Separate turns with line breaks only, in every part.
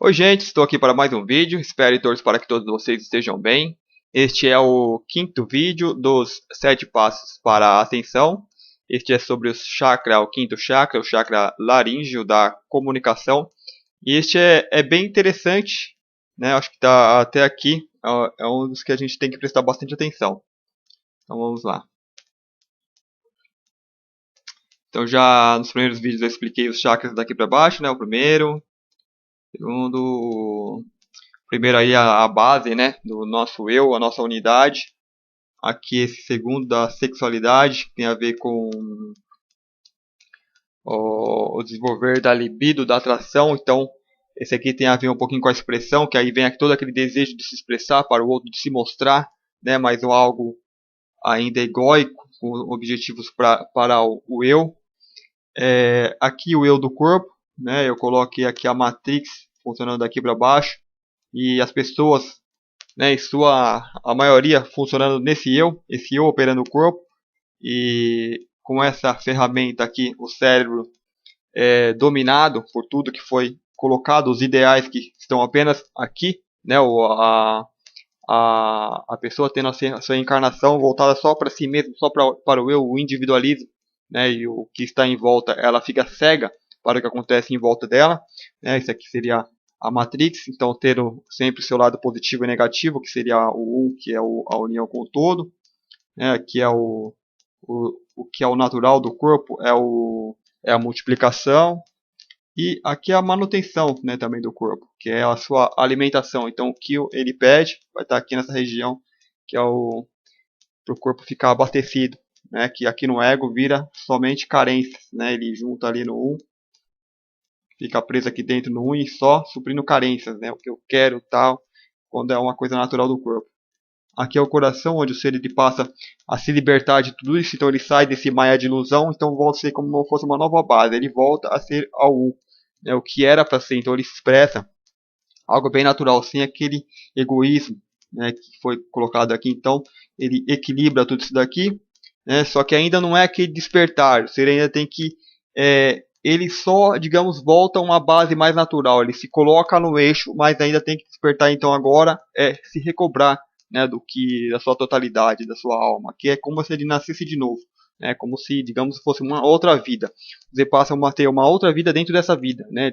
Oi gente, estou aqui para mais um vídeo, espero e torço para que todos vocês estejam bem. Este é o quinto vídeo dos 7 passos para a ascensão. Este é sobre o chakra, o quinto chakra, o chakra laríngeo da comunicação. E este é bem interessante, né? Acho que tá até aqui, é um dos que a gente tem que prestar bastante atenção. Então vamos lá. Então já nos primeiros vídeos eu expliquei os chakras daqui para baixo, né? O primeiro, segundo... Primeiro aí a base, né, do nosso eu, a nossa unidade. Aqui esse segundo da sexualidade, que tem a ver com o desenvolver da libido, da atração. Então, esse aqui tem a ver um pouquinho com a expressão, que aí vem todo aquele desejo de se expressar para o outro, de se mostrar, né, mas algo ainda egóico, com objetivos para o eu. Aqui o eu do corpo, né, eu coloquei aqui a matrix funcionando daqui para baixo. E as pessoas, né, a maioria funcionando nesse eu, esse eu operando o corpo, e com essa ferramenta aqui, o cérebro é dominado por tudo que foi colocado, os ideais que estão apenas aqui, né, a pessoa tendo a sua encarnação voltada só para si mesmo, só para o eu, o individualismo, né, e o que está em volta, ela fica cega para o que acontece em volta dela, né, isso aqui seria a Matrix, então ter sempre o seu lado positivo e negativo, que seria o que é a união com o todo, né, que é o que é o natural do corpo, é a multiplicação, e aqui é a manutenção, né, também do corpo, que é a sua alimentação. Então o que ele pede vai estar aqui nessa região, que é para o corpo ficar abastecido, né, que aqui no ego vira somente carências, né, ele junta ali no 1, fica preso aqui dentro no 1 e só suprindo carências, né? O que eu quero tal, quando é uma coisa natural do corpo. Aqui é o coração, onde o ser ele passa a se libertar de tudo isso, então ele sai desse maia de ilusão, então volta a ser como se fosse uma nova base, ele volta a ser ao 1, né? O que era para ser, então ele expressa algo bem natural, sem aquele egoísmo, né, que foi colocado aqui, então ele equilibra tudo isso daqui, né? Só que ainda não é aquele despertar, o ser ainda tem que ele só, digamos, volta a uma base mais natural. Ele se coloca no eixo, mas ainda tem que despertar. Então agora se recobrar, né, da sua totalidade, da sua alma, que é como se ele nascesse de novo, né, como se, digamos, fosse uma outra vida. Você passa a ter uma outra vida dentro dessa vida, né,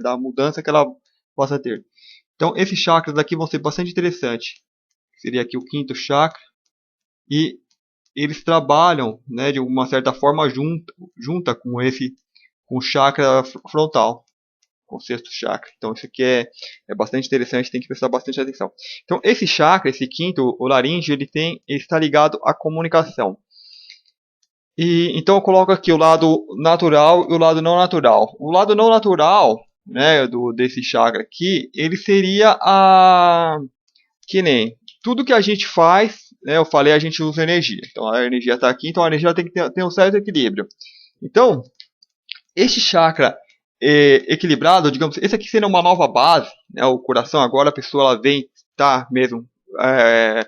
da mudança que ela possa ter. Então esses chakras aqui vão ser bastante interessantes. Seria aqui o quinto chakra e eles trabalham, né, de uma certa forma junta com o chakra frontal, com o sexto chakra. Então isso aqui é bastante interessante, tem que prestar bastante atenção. Então esse chakra, esse quinto, o laríngeo, ele está ligado à comunicação. E então eu coloco aqui o lado natural e o lado não natural. O lado não natural, né, desse chakra aqui, ele seria que nem tudo que a gente faz, né, eu falei, a gente usa energia. Então a energia está aqui, então a energia tem que ter um certo equilíbrio. Então este chakra equilibrado, digamos, esse aqui seria uma nova base, né, o coração agora, a pessoa ela vem, tá mesmo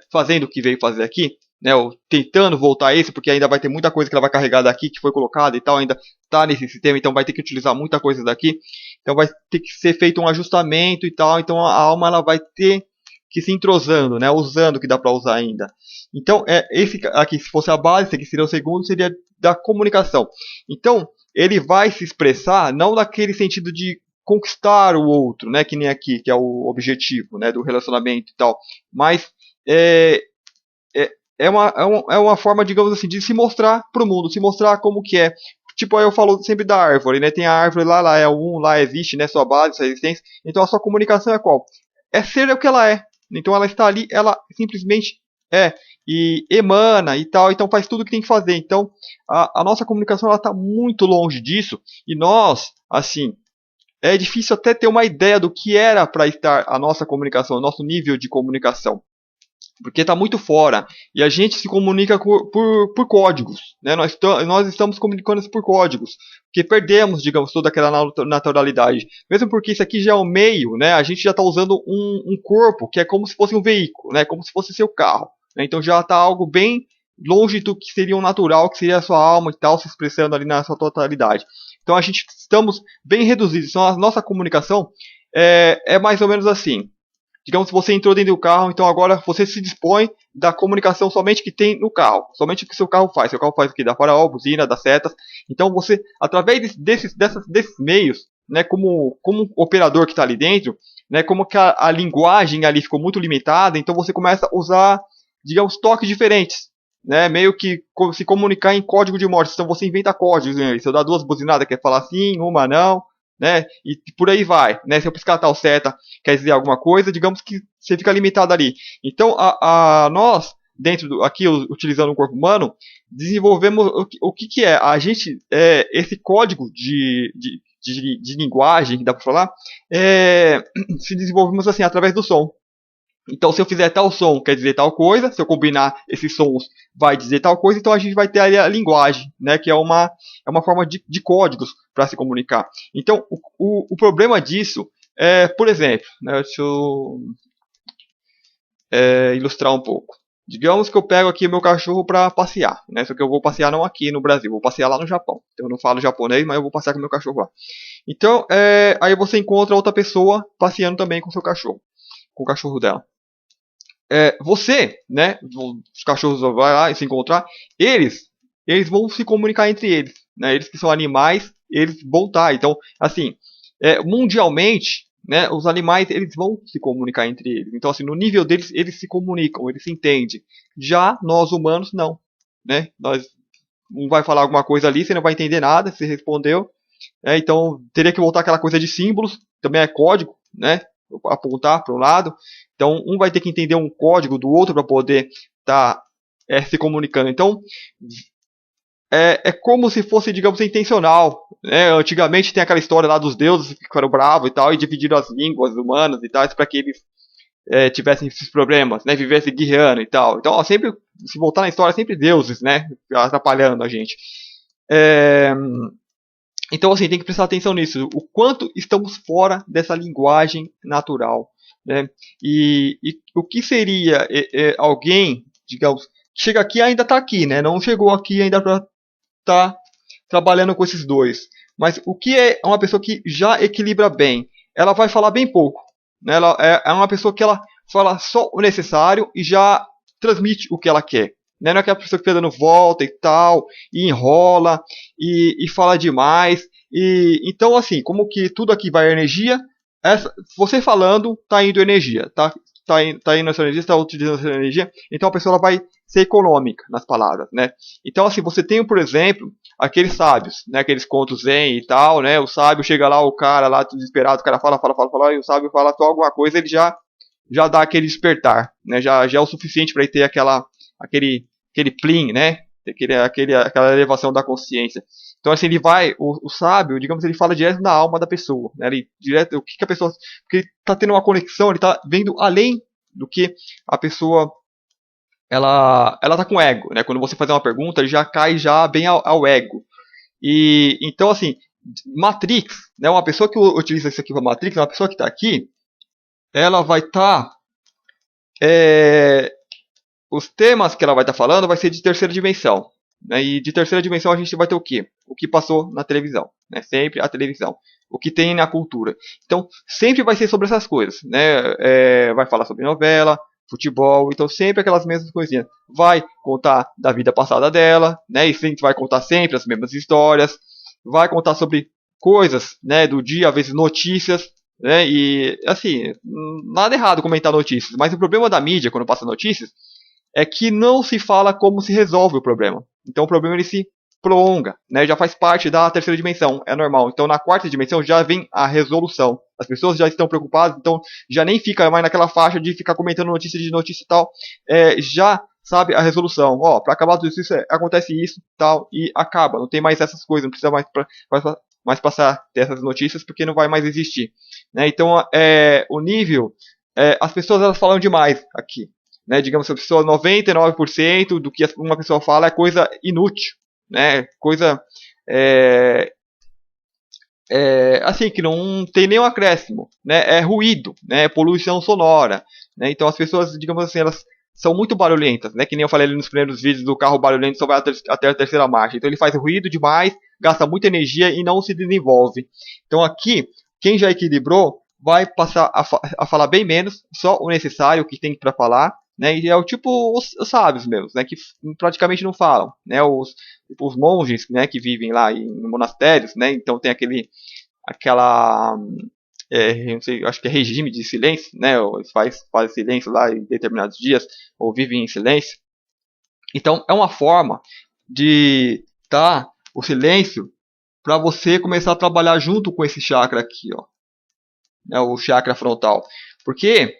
fazendo o que veio fazer aqui, né, tentando voltar a esse, porque ainda vai ter muita coisa que ela vai carregar daqui, que foi colocada e tal, ainda tá nesse sistema, então vai ter que utilizar muita coisa daqui, então vai ter que ser feito um ajustamento e tal, então a alma ela vai ter que se entrosando, né, usando o que dá para usar ainda. Então, esse aqui, se fosse a base, esse aqui seria o segundo, seria da comunicação. Então, ele vai se expressar não naquele sentido de conquistar o outro, né, que nem aqui, que é o objetivo, né, do relacionamento e tal, mas é uma forma, digamos assim, de se mostrar para o mundo, se mostrar como que é. Tipo, aí eu falo sempre da árvore, né, tem a árvore lá é o 1, lá existe, né, sua base, sua existência, então a sua comunicação é qual? É ser o que ela é. Então ela está ali, ela simplesmente e emana e tal, então faz tudo o que tem que fazer. Então a nossa comunicação ela está muito longe disso e nós, assim, é difícil até ter uma ideia do que era para estar a nossa comunicação, o nosso nível de comunicação, porque está muito fora e a gente se comunica por códigos, né? Nós estamos comunicando por códigos, porque perdemos, digamos, toda aquela naturalidade, mesmo porque isso aqui já é um meio, né? A gente já está usando um corpo que é como se fosse um veículo, né? Como se fosse seu carro, né? Então já está algo bem longe do que seria o natural, que seria a sua alma e tal, se expressando ali na sua totalidade. Então a gente estamos bem reduzidos, então a nossa comunicação é mais ou menos assim. Digamos que você entrou dentro do carro, então agora você se dispõe da comunicação somente que tem no carro. Somente o que seu carro faz. Seu carro faz o que? Dá farol, buzina, dá setas. Então você, através desses meios, né, como operador que está ali dentro, né, como que a linguagem ali ficou muito limitada, então você começa a usar, digamos, toques diferentes. Né, meio que se comunicar em código de morte. Então você inventa códigos. Né, se eu dar 2 buzinadas, quer falar sim, uma não. Né? E por aí vai, né? Se eu piscar tal seta quer dizer alguma coisa, digamos que você fica limitado ali. Então, nós, aqui utilizando o corpo humano, desenvolvemos o que é? A gente, esse código de linguagem, que dá para falar, se desenvolvemos assim, através do som. Então, se eu fizer tal som, quer dizer tal coisa. Se eu combinar esses sons, vai dizer tal coisa. Então, a gente vai ter ali a linguagem, né? Que é uma forma de códigos para se comunicar. Então, o problema disso por exemplo, né, deixa eu ilustrar um pouco. Digamos que eu pego aqui meu cachorro para passear, né? Só que eu vou passear não aqui no Brasil, vou passear lá no Japão. Então, eu não falo japonês, mas eu vou passear com meu cachorro lá. Então, aí você encontra outra pessoa passeando também com seu cachorro, com o cachorro dela. Você, né, os cachorros vão lá e se encontrar, eles vão se comunicar entre eles, né, eles que são animais, eles vão estar, então, assim, mundialmente, né, os animais, eles vão se comunicar entre eles, então, assim, no nível deles, eles se comunicam, eles se entendem, já nós humanos, não, né, um vai falar alguma coisa ali, você não vai entender nada, você respondeu, então, teria que voltar aquela coisa de símbolos, também é código, né, apontar para um lado. Então, um vai ter que entender um código do outro para poder estar se comunicando. Então, é como se fosse, digamos, intencional. Né? Antigamente tem aquela história lá dos deuses que ficaram bravos e tal, e dividiram as línguas humanas e tal, para que eles tivessem esses problemas, né? Vivessem guerreando e tal. Então, sempre, se voltar na história, sempre deuses, né? Atrapalhando a gente. Então, assim, tem que prestar atenção nisso. O quanto estamos fora dessa linguagem natural. Né? E o que seria alguém, digamos, que chega aqui e ainda está aqui, né? Não chegou aqui ainda para estar trabalhando com esses dois. Mas o que é uma pessoa que já equilibra bem? Ela vai falar bem pouco. Né? Ela é uma pessoa que ela fala só o necessário e já transmite o que ela quer. Né? Não é aquela pessoa que fica dando volta e tal, e enrola, e fala demais. Então, assim, como que tudo aqui vai energia, você falando, está indo energia. Tá indo essa energia, está utilizando essa energia. Então, a pessoa ela vai ser econômica nas palavras. Né? Então, assim, você tem, por exemplo, aqueles sábios, né? Aqueles contos zen e tal, né? O sábio chega lá, o cara lá desesperado, o cara fala, e o sábio fala só alguma coisa, ele já dá aquele despertar. Né? Já é o suficiente para ele ter aquele plim, né? Aquela elevação da consciência. Então, assim, ele vai, o sábio, digamos, ele fala direto na alma da pessoa, né? Ele, direto, o que a pessoa, porque ele tá tendo uma conexão, ele tá vendo além do que a pessoa, ela tá com ego, né? Quando você faz uma pergunta, ele já cai já bem ao ego. E, então, assim, Matrix, né? Uma pessoa que utiliza isso aqui para Matrix, uma pessoa que tá aqui, ela vai estar, os temas que ela vai estar falando vai ser de terceira dimensão. Né? E de terceira dimensão a gente vai ter o quê? O que passou na televisão. Né? Sempre a televisão. O que tem na cultura. Então, sempre vai ser sobre essas coisas. Né? Vai falar sobre novela, futebol. Então, sempre aquelas mesmas coisinhas. Vai contar da vida passada dela. Né? E sempre vai contar sempre as mesmas histórias. Vai contar sobre coisas, né, do dia, às vezes notícias. Né? E, assim, nada errado comentar notícias. Mas o problema da mídia, quando passa notícias, é que não se fala como se resolve o problema. Então o problema ele se prolonga, né? Já faz parte da terceira dimensão, é normal. Então na quarta dimensão já vem a resolução. As pessoas já estão preocupadas, então já nem fica mais naquela faixa de ficar comentando notícia e tal. Já sabe a resolução. Ó, para acabar tudo isso, acontece isso, tal, e acaba. Não tem mais essas coisas, não precisa mais passar dessas notícias porque não vai mais existir. Né? Então o nível, as pessoas elas falam demais aqui. Né, digamos que a pessoa, 99% do que uma pessoa fala é coisa inútil, né, coisa assim, que não tem nenhum acréscimo, né, é ruído, né, é poluição sonora, né, então as pessoas, digamos assim, elas são muito barulhentas, né, que nem eu falei ali nos primeiros vídeos do carro barulhento só vai até a terceira marcha, então ele faz ruído demais, gasta muita energia e não se desenvolve. Então aqui, quem já equilibrou, vai passar a falar bem menos, só o necessário, o que tem para falar, né? E é o tipo os sábios mesmo, né? Que praticamente não falam, né? Os monges, né? Que vivem lá em monastérios, né? Então tem aquela não sei, acho que é regime de silêncio, né? Ou eles faz silêncio lá em determinados dias, ou vivem em silêncio. Então é uma forma de dar o silêncio para você começar a trabalhar junto com esse chakra aqui, ó, né, o chakra frontal. Porque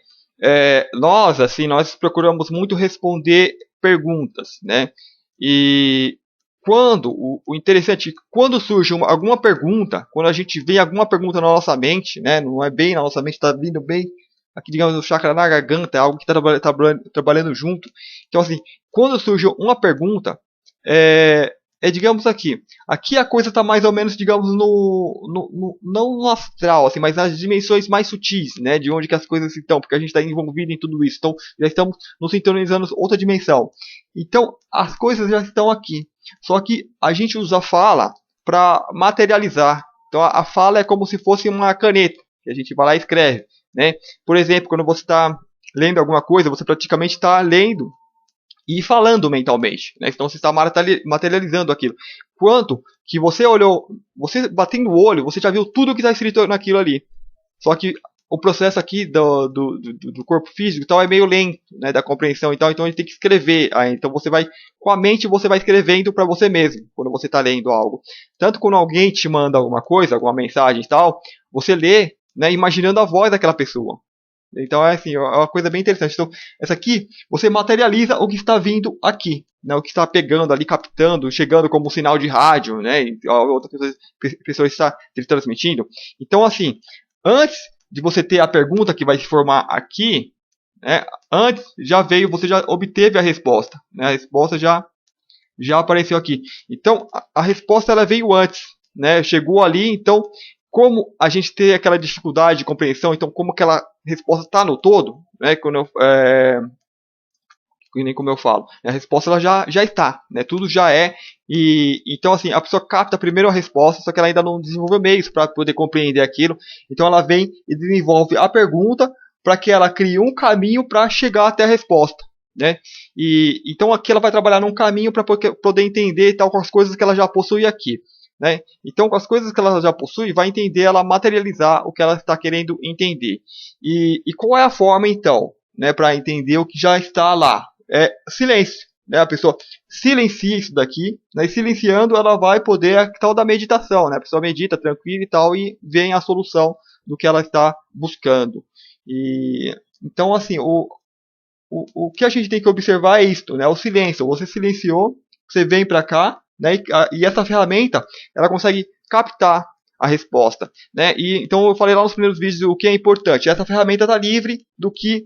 nós procuramos muito responder perguntas, né? E o interessante, quando surge alguma pergunta, quando a gente vê alguma pergunta na nossa mente, né? Não é bem na nossa mente, está vindo bem aqui, digamos, o chakra na garganta, é algo que está trabalhando junto. Então, assim, quando surge uma pergunta, digamos aqui a coisa está mais ou menos, digamos, não no astral, assim, mas nas dimensões mais sutis, né, de onde que as coisas estão, porque a gente está envolvido em tudo isso, então já estamos nos sintonizando outra dimensão. Então, as coisas já estão aqui, só que a gente usa a fala para materializar. Então, a fala é como se fosse uma caneta, que a gente vai lá e escreve, né. Por exemplo, quando você está lendo alguma coisa, você praticamente está lendo e falando mentalmente, né? Então você está materializando aquilo. Quanto que você olhou, você batendo o olho, você já viu tudo que está escrito naquilo ali. Só que o processo aqui do corpo físico então é meio lento, né, da compreensão. Então a gente tem que escrever. Então você vai, com a mente, você vai escrevendo para você mesmo, quando você está lendo algo. Tanto quando alguém te manda alguma coisa, alguma mensagem e tal, você lê, né, imaginando a voz daquela pessoa. Então é assim, é uma coisa bem interessante. Então, essa aqui, você materializa o que está vindo aqui, né? O que está pegando ali, captando, chegando como um sinal de rádio, né? E outra pessoa está transmitindo. Então, assim, antes de você ter a pergunta que vai se formar aqui, né? Antes já veio, você já obteve a resposta, né? A resposta já apareceu aqui. Então, a resposta ela veio antes, né? Chegou ali, então como a gente tem aquela dificuldade de compreensão, então como aquela resposta está no todo, né? Nem como eu falo, a resposta ela já está, né? Tudo já é, e então assim a pessoa capta primeiro a resposta, só que ela ainda não desenvolveu meios para poder compreender aquilo, então ela vem e desenvolve a pergunta para que ela crie um caminho para chegar até a resposta, né? E então aqui ela vai trabalhar num caminho para poder entender tal com as coisas que ela já possui aqui. Né? Então, com as coisas que ela já possui, vai entender, ela materializar o que ela está querendo entender. E qual é a forma, então, né, para entender o que já está lá? É silêncio. Né? A pessoa silencia isso daqui, né? E silenciando, ela vai poder a tal da meditação. Né? A pessoa medita tranquila e tal, e vem a solução do que ela está buscando. Então, assim, o que a gente tem que observar é isto, né? O silêncio. Você silenciou, você vem para cá, né? E essa ferramenta ela consegue captar a resposta, né? E então eu falei lá nos primeiros vídeos o que é importante. Essa ferramenta está livre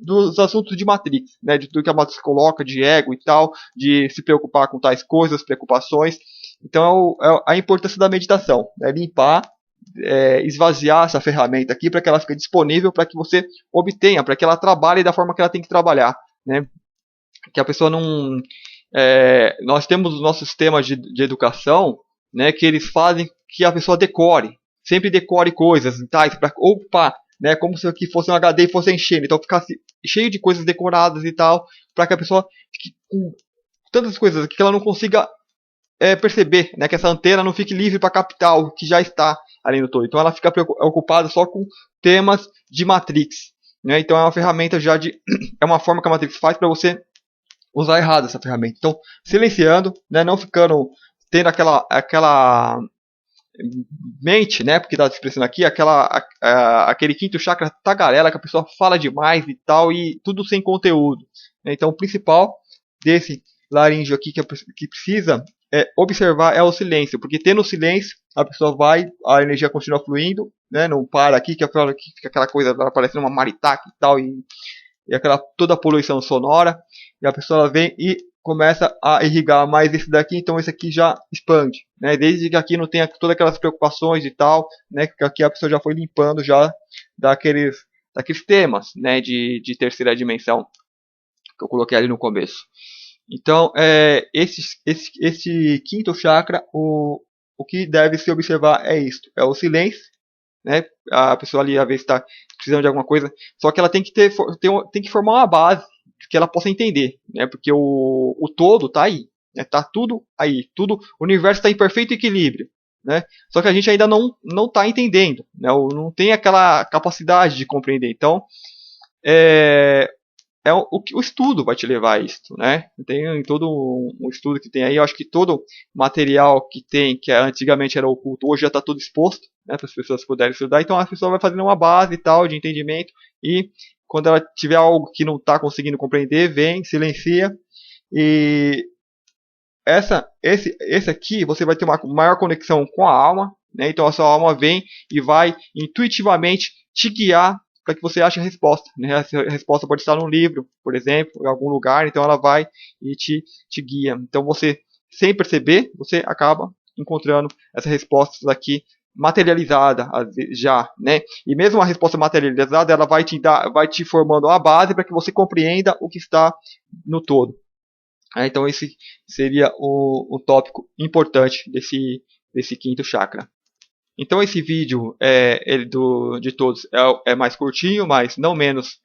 dos assuntos de Matrix, né? Do que a Matrix coloca de ego e tal, de se preocupar com tais coisas, preocupações. Então é a importância da meditação, né? Limpar, esvaziar essa ferramenta aqui para que ela fique disponível para que você obtenha, para que ela trabalhe da forma que ela tem que trabalhar, né? Que a pessoa não nós temos os nossos sistemas de educação, né, que eles fazem que a pessoa decore, sempre decore coisas, tais, para ocupar, né, como se aqui fosse um HD e fosse enchendo, então ficasse cheio de coisas decoradas e tal, para que a pessoa fique com tantas coisas que ela não consiga perceber, né, que essa antena não fique livre para captar o que já está ali no todo. Então ela fica ocupada só com temas de Matrix, né, então é uma ferramenta já é uma forma que a Matrix faz para você usar errado essa ferramenta. Então, silenciando, né, não ficando tendo aquela mente, né, porque está expressando aqui, aquele quinto chakra tagarela que a pessoa fala demais e tal, e tudo sem conteúdo. Então, o principal desse laríngeo aqui que precisa observar é o silêncio, porque tendo silêncio, a pessoa a energia continua fluindo, né, não para aqui, que fica aquela coisa parecendo uma maritaca e tal, e toda a poluição sonora, e a pessoa vem e começa a irrigar mais esse daqui, então esse aqui já expande, né? Desde que aqui não tenha todas aquelas preocupações e tal, né? Que aqui a pessoa já foi limpando já daqueles temas, né? De terceira dimensão que eu coloquei ali no começo. Então, esse quinto chakra, o que deve se observar é isto, é o silêncio, né? A pessoa ali às vezes está precisando de alguma coisa, só que ela tem que tem que formar uma base que ela possa entender, né? Porque o todo está aí, né? Tá tudo aí, tudo, o universo está em perfeito equilíbrio, né? Só que a gente ainda não está entendendo, né? Não tem aquela capacidade de compreender. Então, é, o estudo vai te levar a isso, né? Tem todo um estudo que tem aí, eu acho que todo material que tem, que antigamente era oculto, hoje já está tudo exposto, né, para as pessoas poderem estudar, então a pessoa vai fazendo uma base e tal, de entendimento, e quando ela tiver algo que não está conseguindo compreender, vem, silencia, e esse aqui, você vai ter uma maior conexão com a alma, né? Então a sua alma vem e vai intuitivamente te guiar para que você ache a resposta, né? A resposta pode estar num livro, por exemplo, em algum lugar, então ela vai e te guia. Então você, sem perceber, você acaba encontrando essas respostas aqui materializada já, né? E mesmo a resposta materializada, ela vai te formando a base para que você compreenda o que está no todo. Então esse seria o tópico importante desse quinto chakra. Então esse vídeo de todos é mais curtinho, mas não menos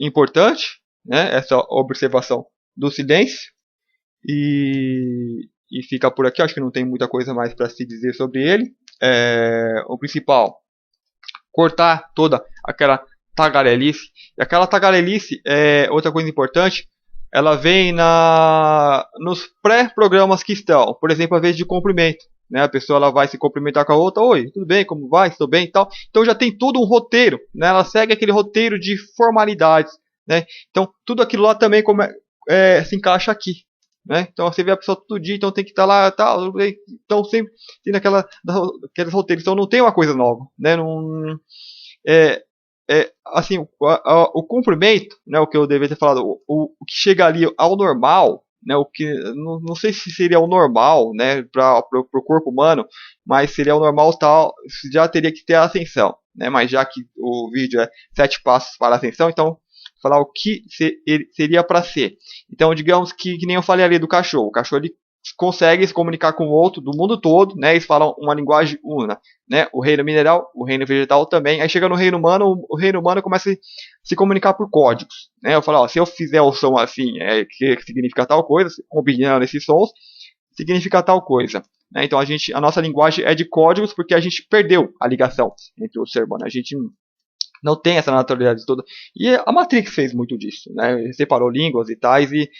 importante, né? Essa observação do silêncio. E fica por aqui, acho que não tem muita coisa mais para se dizer sobre ele. O principal, cortar toda aquela tagarelice. E aquela tagarelice, outra coisa importante, ela vem nos pré-programas que estão. Por exemplo, a vez de cumprimento. Né? A pessoa ela vai se cumprimentar com a outra. Oi, tudo bem? Como vai? Estou bem e tal. Então já tem todo um roteiro. Né? Ela segue aquele roteiro de formalidades. Né? Então tudo aquilo lá também se encaixa aqui. Né? Então você vê a pessoa todo dia, então tem que estar lá, tal. Então sempre tem aqueles roteiros. Então não tem uma coisa nova. Né? Não, assim, o cumprimento, né, o que eu deveria ter falado, o que chega ali ao normal, né, o que não sei se seria o normal, né, para o corpo humano, mas seria o normal tal, já teria que ter a ascensão, né, mas já que o vídeo é 7 passos para a ascensão, então falar o que seria para ser. Então, digamos que nem eu falei ali do cachorro, o cachorro ele consegue se comunicar com o outro do mundo todo, né? Eles falam uma linguagem una, né? O reino mineral, o reino vegetal também. Aí chega no reino humano, o reino humano começa a se comunicar por códigos, né? Eu falo, ó, se eu fizer o som assim, que significa tal coisa, combinando esses sons, significa tal coisa. Né? Então a nossa linguagem é de códigos porque a gente perdeu a ligação entre o ser humano. A gente não tem essa naturalidade toda. E a Matrix fez muito disso, né? Separou línguas e tais e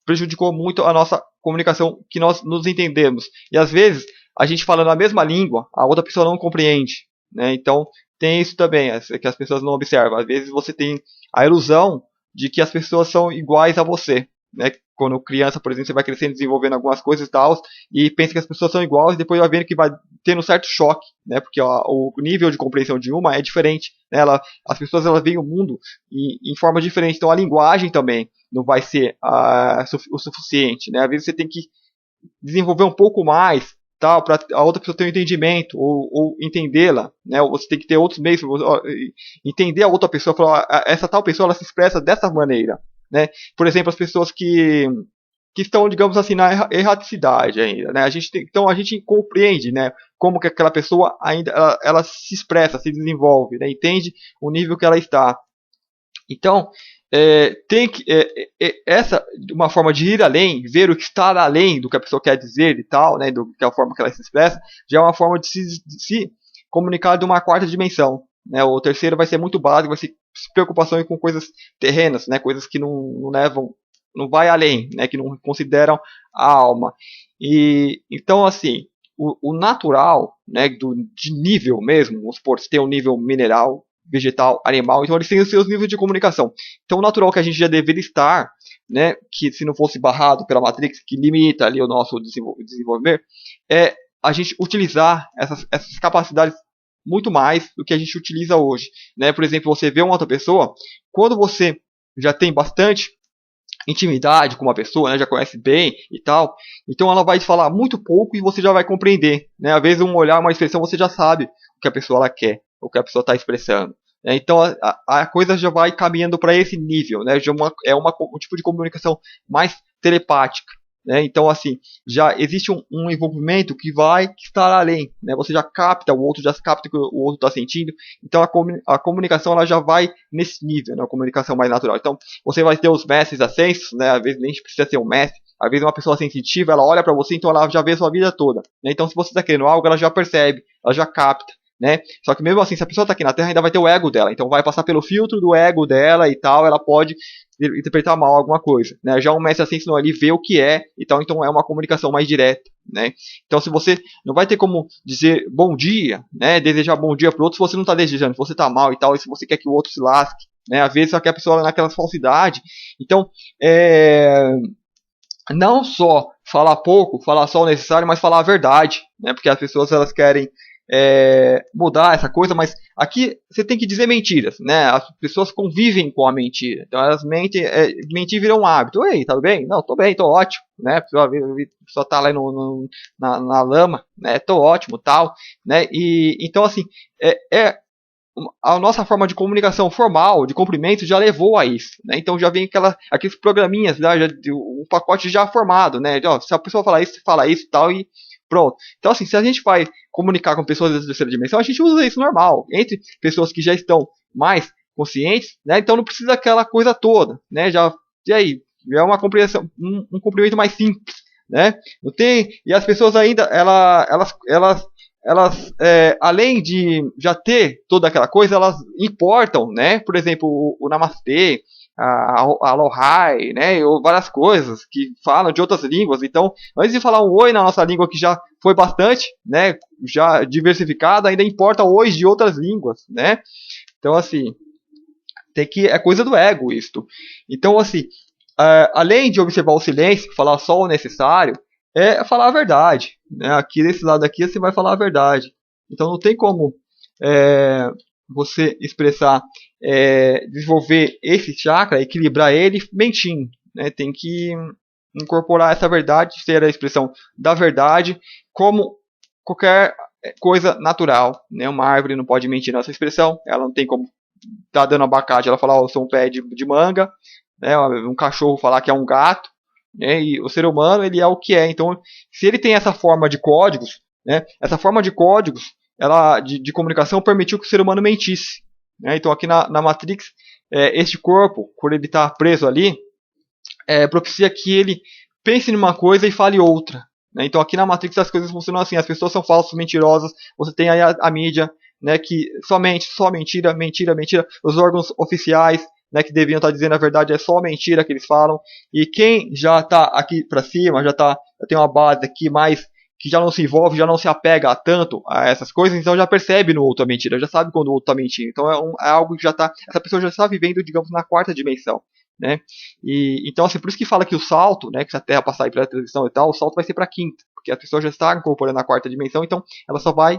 prejudicou muito a nossa comunicação, que nós nos entendemos. E às vezes, a gente falando a mesma língua, a outra pessoa não compreende. Né? Então, tem isso também, que as pessoas não observam. Às vezes você tem a ilusão de que as pessoas são iguais a você. Né? Quando criança, por exemplo, você vai crescendo, desenvolvendo algumas coisas e tal, e pensa que as pessoas são iguais, e depois vai vendo que vai tendo um certo choque, né? Porque o nível de compreensão de uma é diferente. Né? As pessoas elas veem o mundo em forma diferente. Então, a linguagem também não vai ser o suficiente, né? Às vezes você tem que desenvolver um pouco mais, tal, para a outra pessoa ter um entendimento ou entendê-la, né? Ou você tem que ter outros meios para entender a outra pessoa, falar, essa tal pessoa ela se expressa dessa maneira, né? Por exemplo, as pessoas que estão, digamos assim, na erraticidade ainda, né? Então a gente compreende, né? Como que aquela pessoa ainda ela se expressa, se desenvolve, né? Entende o nível que ela está. Então, tem que essa uma forma de ir além, ver o que está além do que a pessoa quer dizer e tal, né, do que é a forma que ela se expressa, já é uma forma de se comunicar de uma quarta dimensão, né? O terceiro vai ser muito básico, vai ser preocupação com coisas terrenas, né, coisas que não levam, não vai além, né, que não consideram a alma. E então assim, o natural, né, de nível mesmo, vamos supor, se tem um nível mineral, vegetal, animal, então eles têm os seus níveis de comunicação. Então, o natural que a gente já deveria estar, né, que se não fosse barrado pela Matrix, que limita ali o nosso desenvolvimento, é a gente utilizar essas capacidades muito mais do que a gente utiliza hoje. Né? Por exemplo, você vê uma outra pessoa, quando você já tem bastante intimidade com uma pessoa, né, já conhece bem e tal, então ela vai falar muito pouco e você já vai compreender. Né? Às vezes, um olhar, uma expressão, você já sabe o que a pessoa ela quer, o que a pessoa está expressando. Então a coisa já vai caminhando para esse nível, né? Já um tipo de comunicação mais telepática. né? Então, assim, já existe um envolvimento que vai estar além, né? Você já capta, o outro já capta o que o outro está sentindo. Então, a comunicação ela já vai nesse nível, né? A comunicação mais natural. Então, você vai ter os mestres ascensos, né? Às vezes nem precisa ser um mestre. Às vezes uma pessoa sensitiva, ela olha para você, então ela já vê a sua vida toda, né? Então, se você está querendo algo, ela já percebe, ela já capta, né? Só que mesmo assim, se a pessoa está aqui na Terra, ainda vai ter o ego dela. Então vai passar pelo filtro do ego dela e tal, ela pode interpretar mal alguma coisa, né? Já um mestre ascenso não, ele vê o que é e tal, então é uma comunicação mais direta, né? Então se você não vai ter como dizer bom dia, né? Desejar bom dia para o outro se você não está desejando, se você está mal e tal, e se você quer que o outro se lasque, né? Às vezes só que a pessoa naquela falsidade. Então, não só falar pouco, falar só o necessário, mas falar a verdade, né? Porque as pessoas elas querem mudar essa coisa, mas aqui você tem que dizer mentiras, né? As pessoas convivem com a mentira, então elas mentem, mentir virou um hábito. Ei, tá bem? Não, tô bem, tô ótimo, né? A pessoa tá lá na lama, né? Tô ótimo, tal, né? E então assim, a nossa forma de comunicação formal, de cumprimento, já levou a isso, né? Então já vem aqueles programinhas, né? Um pacote já formado, né? Ó, se a pessoa falar isso, fala isso, tal e pronto. Então assim, se a gente vai comunicar com pessoas da terceira dimensão, a gente usa isso normal, entre pessoas que já estão mais conscientes, né? Então não precisa daquela coisa toda, né? E aí, é uma compreensão, um cumprimento mais simples, né? Não tem, e as pessoas ainda, elas além de já ter toda aquela coisa, elas importam, né? Por exemplo, o Namastê, a Alohai, né? Ou várias coisas que falam de outras línguas. Então, antes de falar um oi na nossa língua, que já foi bastante, né? Já diversificada, ainda importa ois de outras línguas, né? Então, assim, é coisa do ego isto. Então, assim, além de observar o silêncio, falar só o necessário, é falar a verdade, né? Aqui desse lado aqui você vai falar a verdade. Então não tem como você expressar, desenvolver esse chakra, equilibrar ele mentindo, né? Tem que incorporar essa verdade, ser a expressão da verdade, como qualquer coisa natural, né? Uma árvore não pode mentir nessa expressão, ela não tem como tá dando abacate, ela falar, eu sou um pé de manga, né? Um cachorro falar que é um gato, né? E o ser humano ele é o que é. Então, se ele tem essa forma de códigos, né? Essa forma de códigos, ela de comunicação permitiu que o ser humano mentisse, né? Então, aqui na Matrix, este corpo, por ele estar preso ali, propicia que ele pense numa coisa e fale outra. Né? Então, aqui na Matrix as coisas funcionam assim: as pessoas são falsas, mentirosas. Você tem aí a mídia, né, que só mentira, mentira, mentira. Os órgãos oficiais, né, que deviam estar dizendo a verdade, é só mentira que eles falam. E quem já está aqui para cima, já tem uma base aqui mais que já não se envolve, já não se apega tanto a essas coisas, então já percebe no outro a mentira, já sabe quando o outro está mentindo. Então é algo que essa pessoa já está vivendo, digamos, na quarta dimensão, né? E então assim, por isso que fala que o salto, né, que se a Terra passar pela transição e tal, o salto vai ser para a quinta, porque a pessoa já está incorporando a quarta dimensão, então ela só vai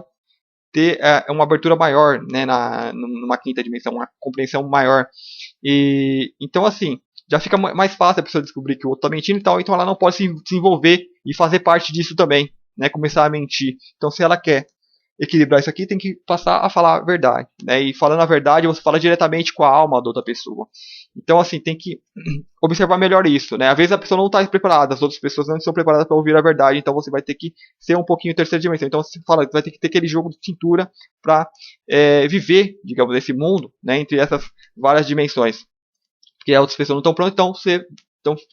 ter uma abertura maior, né, numa quinta dimensão, uma compreensão maior. E então assim, já fica mais fácil a pessoa descobrir que o outro está mentindo e tal, então ela não pode se desenvolver e fazer parte disso também, né, começar a mentir. Então se ela quer equilibrar isso aqui, tem que passar a falar a verdade, né? E falando a verdade, você fala diretamente com a alma da outra pessoa. Então, assim, tem que observar melhor isso, né? Às vezes a pessoa não está preparada, as outras pessoas não estão preparadas para ouvir a verdade, então você vai ter que ser um pouquinho terceira dimensão. Então, você fala, vai ter que ter aquele jogo de cintura para viver, digamos, esse mundo, né? Entre essas várias dimensões. Porque as outras pessoas não estão prontas, então você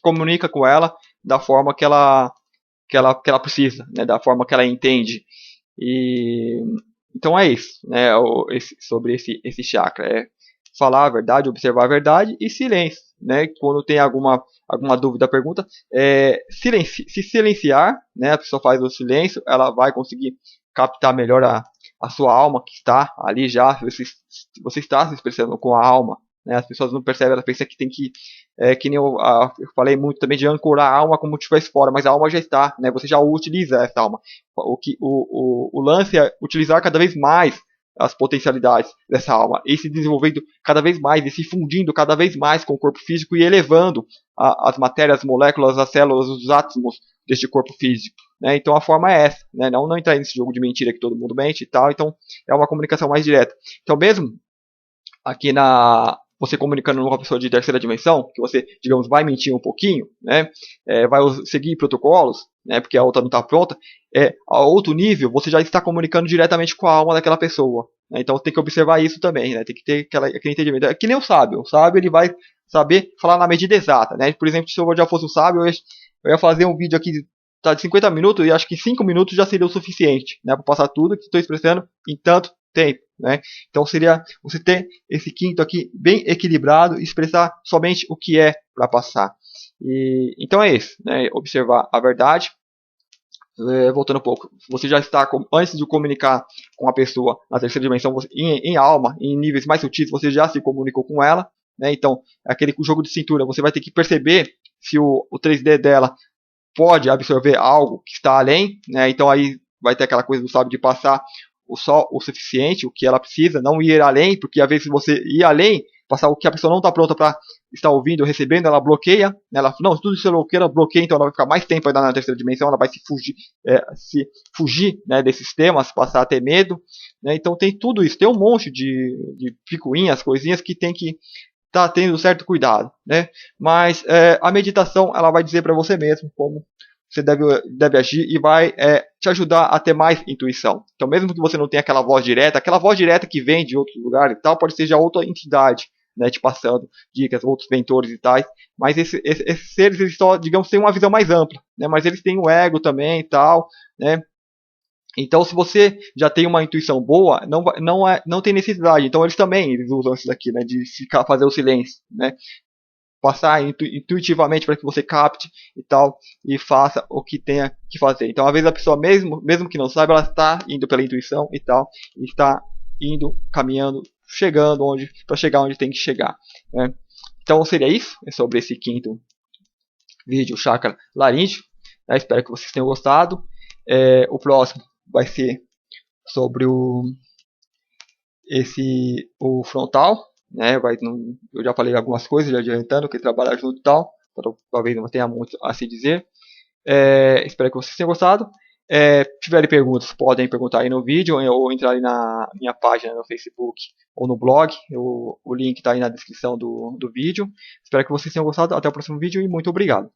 comunica com ela da forma que ela precisa, né? Da forma que ela entende. E então é isso, né? Sobre esse chakra, falar a verdade, observar a verdade e silêncio, né? Quando tem alguma dúvida, pergunta, se silenciar, né? A pessoa faz o silêncio, ela vai conseguir captar melhor a sua alma que está ali já. Você está se expressando com a alma, né? As pessoas não percebem, elas pensam que tem que nem eu falei muito também de ancorar a alma como se estivesse fora, mas a alma já está, né? Você já utiliza essa alma. O lance é utilizar cada vez mais as potencialidades dessa alma e se desenvolvendo cada vez mais e se fundindo cada vez mais com o corpo físico e elevando as matérias, as moléculas, as células, os átomos deste corpo físico, né? Então a forma é essa, né? Não entrar nesse jogo de mentira que todo mundo mente e tal. Então é uma comunicação mais direta. Então mesmo aqui você comunicando com uma pessoa de terceira dimensão, que você, digamos, vai mentir um pouquinho, né, vai seguir protocolos, né, porque a outra não está pronta, a outro nível, você já está comunicando diretamente com a alma daquela pessoa. Né, então tem que observar isso também, né, tem que ter aquele entendimento. É que nem o sábio ele vai saber falar na medida exata. Né, por exemplo, se eu já fosse um sábio, eu ia fazer um vídeo aqui de 50 minutos e acho que 5 minutos já seria o suficiente, né, para passar tudo que estou expressando em tanto tempo. Né? Então seria você ter esse quinto aqui bem equilibrado e expressar somente o que é para passar. Então é isso, né? Observar a verdade. Voltando um pouco, você já está, antes de comunicar com a pessoa na terceira dimensão, em alma, em níveis mais sutis, você já se comunicou com ela. Né? Então, aquele jogo de cintura, você vai ter que perceber se o 3D dela pode absorver algo que está além. Né? Então aí vai ter aquela coisa do sábio de passar só o suficiente, o que ela precisa, não ir além, porque às vezes você ir além, passar o que a pessoa não está pronta para estar ouvindo, recebendo, ela bloqueia, né? Ela não, tudo isso ela bloqueia, então ela vai ficar mais tempo ainda na terceira dimensão, ela vai se fugir né, desses temas, passar a ter medo, né? Então tem tudo isso, tem um monte de picuinhas, coisinhas que tem que estar tendo certo cuidado, né? Mas a meditação ela vai dizer para você mesmo como você deve agir e vai te ajudar a ter mais intuição. Então, mesmo que você não tenha aquela voz direta que vem de outros lugares e tal, pode ser já outra entidade, né, te passando dicas, outros mentores e tais. Mas esses seres, eles só, digamos, têm uma visão mais ampla, né, mas eles têm o ego também e tal, né. Então, se você já tem uma intuição boa, não tem necessidade. Então, eles usam isso daqui, né, de fazer o silêncio, né, passar intuitivamente para que você capte e tal, e faça o que tenha que fazer. Então, às vezes a pessoa, mesmo que não saiba, ela está indo pela intuição e tal, e está indo, caminhando, chegando para chegar onde tem que chegar. Né? Então, seria isso, sobre esse quinto vídeo, chakra laríngeo. Né? Espero que vocês tenham gostado. O próximo vai ser sobre o frontal. Né, eu já falei algumas coisas, já adiantando que trabalhar junto e tal, talvez não tenha muito a se dizer. Espero que vocês tenham gostado. Se tiverem perguntas, podem perguntar aí no vídeo ou entrar aí na minha página no Facebook ou no blog. O link está aí na descrição do vídeo. Espero que vocês tenham gostado. Até o próximo vídeo e muito obrigado.